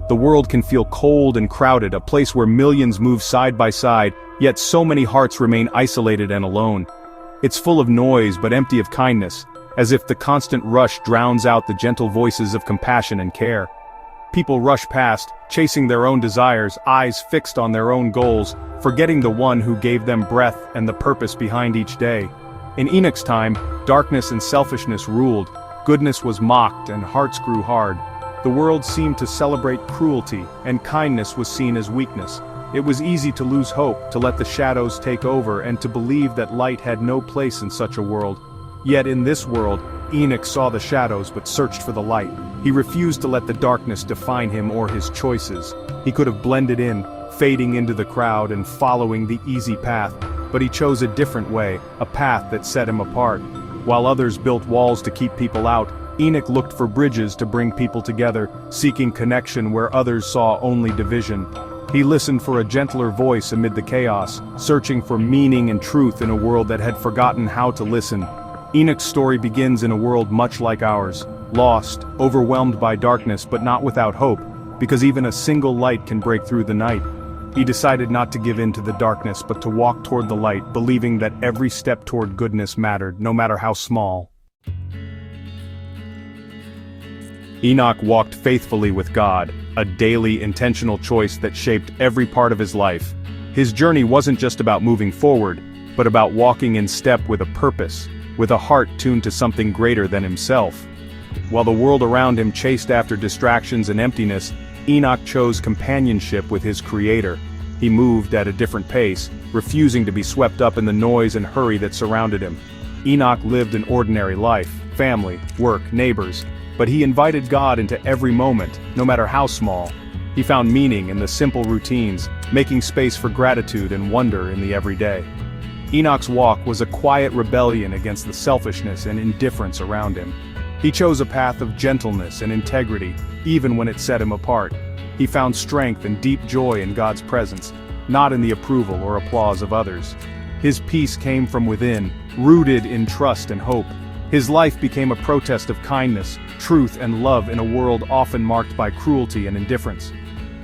The world can feel cold and crowded, a place where millions move side by side, yet so many hearts remain isolated and alone. It's full of noise but empty of kindness, as if the constant rush drowns out the gentle voices of compassion and care. People rush past, chasing their own desires, eyes fixed on their own goals, forgetting the one who gave them breath and the purpose behind each day. In Enoch's time, darkness and selfishness ruled, goodness was mocked and hearts grew hard. The world seemed to celebrate cruelty, and kindness was seen as weakness. It was easy to lose hope, to let the shadows take over, and to believe that light had no place in such a world. Yet in this world, Enoch saw the shadows but searched for the light. He refused to let the darkness define him or his choices. He could have blended in, fading into the crowd and following the easy path, but he chose a different way, a path that set him apart. While others built walls to keep people out, Enoch looked for bridges to bring people together, seeking connection where others saw only division. He listened for a gentler voice amid the chaos, searching for meaning and truth in a world that had forgotten how to listen. Enoch's story begins in a world much like ours, lost, overwhelmed by darkness but not without hope, because even a single light can break through the night. He decided not to give in to the darkness but to walk toward the light, believing that every step toward goodness mattered, no matter how small. Enoch walked faithfully with God, a daily intentional choice that shaped every part of his life. His journey wasn't just about moving forward, but about walking in step with a purpose, with a heart tuned to something greater than himself. While the world around him chased after distractions and emptiness, Enoch chose companionship with his Creator. He moved at a different pace, refusing to be swept up in the noise and hurry that surrounded him. Enoch lived an ordinary life, family, work, neighbors, but he invited God into every moment, no matter how small. He found meaning in the simple routines, making space for gratitude and wonder in the everyday. Enoch's walk was a quiet rebellion against the selfishness and indifference around him. He chose a path of gentleness and integrity, even when it set him apart. He found strength and deep joy in God's presence, not in the approval or applause of others. His peace came from within, rooted in trust and hope. His life became a protest of kindness, truth and love in a world often marked by cruelty and indifference.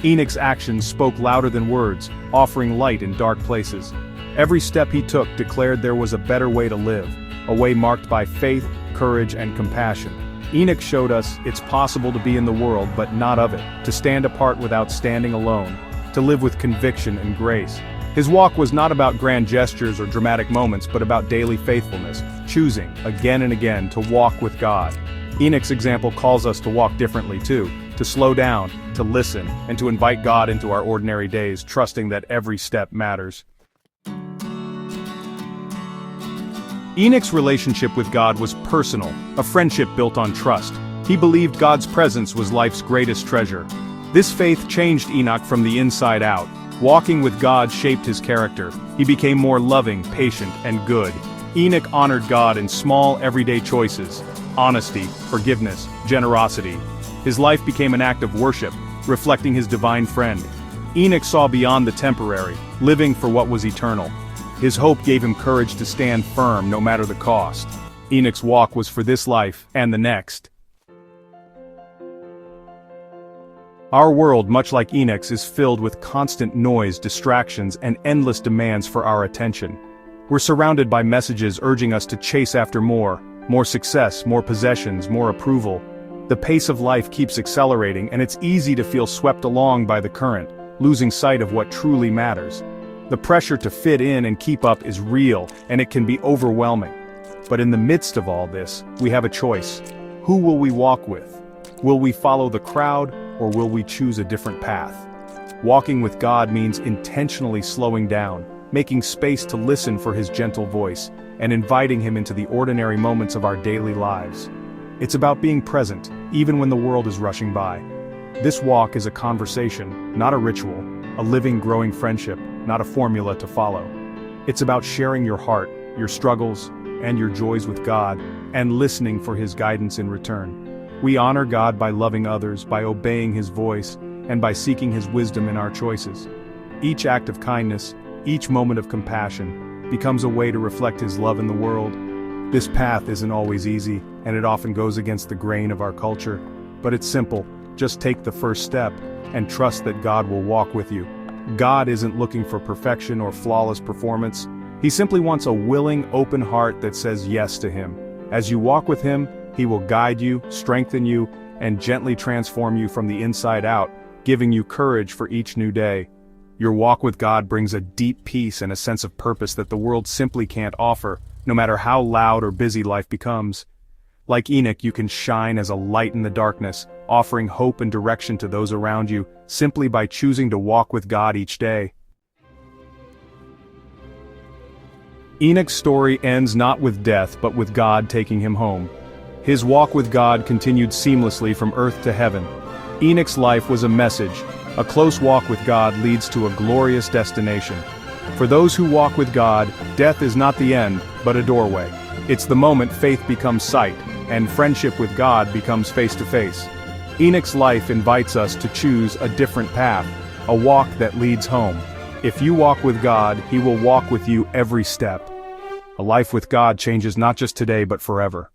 Enoch's actions spoke louder than words, offering light in dark places. Every step he took declared there was a better way to live, a way marked by faith, courage, and compassion. Enoch showed us it's possible to be in the world but not of it, to stand apart without standing alone, to live with conviction and grace. His walk was not about grand gestures or dramatic moments but about daily faithfulness, choosing, again and again, to walk with God. Enoch's example calls us to walk differently too, to slow down, to listen, and to invite God into our ordinary days, trusting that every step matters. Enoch's relationship with God was personal, a friendship built on trust. He believed God's presence was life's greatest treasure. This faith changed Enoch from the inside out. Walking with God shaped his character. He became more loving, patient, and good. Enoch honored God in small, everyday choices: honesty, forgiveness, generosity. His life became an act of worship, reflecting his divine friend. Enoch saw beyond the temporary, living for what was eternal. His hope gave him courage to stand firm no matter the cost. Enoch's walk was for this life and the next. Our world, much like Enoch's, is filled with constant noise, distractions, and endless demands for our attention. We're surrounded by messages urging us to chase after more success, more possessions, more approval. The pace of life keeps accelerating, and it's easy to feel swept along by the current, losing sight of what truly matters. The pressure to fit in and keep up is real, and it can be overwhelming. But in the midst of all this, we have a choice. Who will we walk with? Will we follow the crowd, or will we choose a different path? Walking with God means intentionally slowing down, making space to listen for His gentle voice, and inviting Him into the ordinary moments of our daily lives. It's about being present, even when the world is rushing by. This walk is a conversation, not a ritual, a living, growing friendship, not a formula to follow. It's about sharing your heart, your struggles, and your joys with God, and listening for His guidance in return. We honor God by loving others, by obeying His voice, and by seeking His wisdom in our choices. Each act of kindness, each moment of compassion, becomes a way to reflect His love in the world. This path isn't always easy, and it often goes against the grain of our culture, but it's simple. Just take the first step, and trust that God will walk with you. God isn't looking for perfection or flawless performance. He simply wants a willing, open heart that says yes to Him. As you walk with Him, He will guide you, strengthen you, and gently transform you from the inside out, giving you courage for each new day. Your walk with God brings a deep peace and a sense of purpose that the world simply can't offer, no matter how loud or busy life becomes. Like Enoch, you can shine as a light in the darkness, offering hope and direction to those around you, simply by choosing to walk with God each day. Enoch's story ends not with death but with God taking him home. His walk with God continued seamlessly from earth to heaven. Enoch's life was a message. A close walk with God leads to a glorious destination. For those who walk with God, death is not the end, but a doorway. It's the moment faith becomes sight, and friendship with God becomes face-to-face. Enoch's life invites us to choose a different path, a walk that leads home. If you walk with God, He will walk with you every step. A life with God changes not just today but forever.